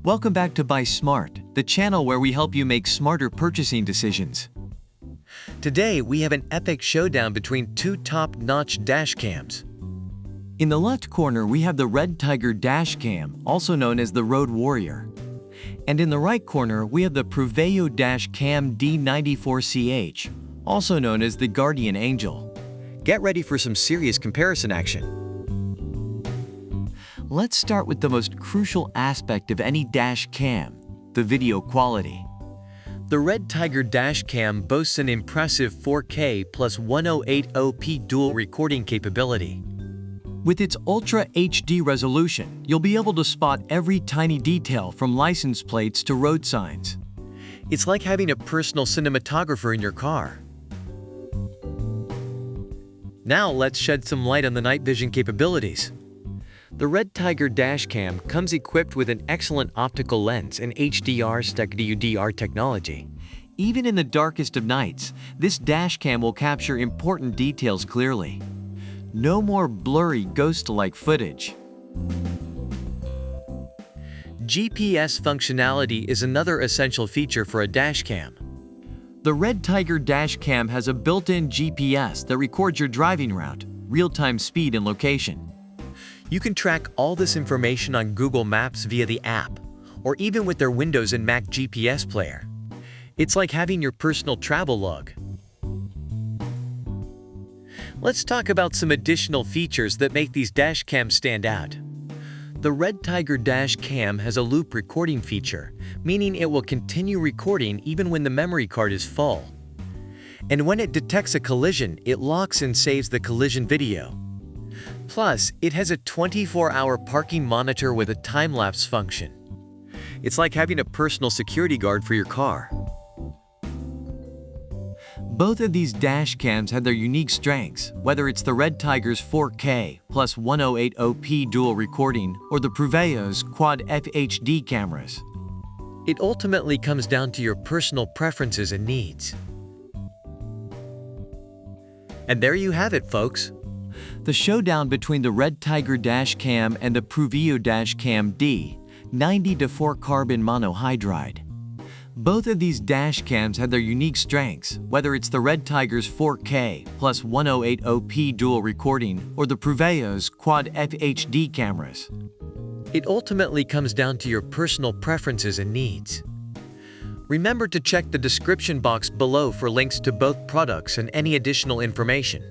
Welcome back to Buy Smart, the channel where we help you make smarter purchasing decisions. Today, we have an epic showdown between two top-notch dash cams. In the left corner, we have the REDTIGER Dash Cam, also known as the Road Warrior. And in the right corner, we have the PRUVEEO Dash Cam D90-4CH, also known as the Guardian Angel. Get ready for some serious comparison action. Let's start with the most crucial aspect of any dash cam, the video quality. The REDTIGER Dash Cam boasts an impressive 4K plus 1080p dual recording capability. With its Ultra HD resolution, you'll be able to spot every tiny detail from license plates to road signs. It's like having a personal cinematographer in your car. Now let's shed some light on the night vision capabilities. The REDTIGER Dash Cam comes equipped with an excellent optical lens and HDR/DUDR technology. Even in the darkest of nights, this dash cam will capture important details clearly. No more blurry ghost-like footage. GPS functionality is another essential feature for a dash cam. The REDTIGER Dash Cam has a built-in GPS that records your driving route, real-time speed and location. You can track all this information on Google Maps via the app, or even with their Windows and Mac GPS player. It's like having your personal travel log. Let's talk about some additional features that make these dash cams stand out. The REDTIGER Dash Cam has a loop recording feature, meaning it will continue recording even when the memory card is full. And when it detects a collision, it locks and saves the collision video. Plus, it has a 24-hour parking monitor with a time-lapse function. It's like having a personal security guard for your car. Both of these dash cams have their unique strengths, whether it's the REDTIGER's 4K plus 1080p dual recording or the PRUVEEO's Quad FHD cameras. It ultimately comes down to your personal preferences and needs. And there you have it, folks. The showdown between the REDTIGER Dash Cam and the PRUVEEO Dash Cam D90-4CH carbon monohydride. Both of these dash cams have their unique strengths, whether it's the REDTIGER's 4K plus 1080p dual recording or the PRUVEEO's Quad FHD cameras. It ultimately comes down to your personal preferences and needs. Remember to check the description box below for links to both products and any additional information.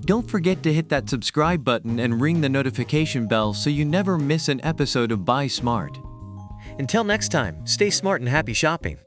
Don't forget to hit that subscribe button and ring the notification bell so you never miss an episode of Buy Smart. Until next time, stay smart and happy shopping.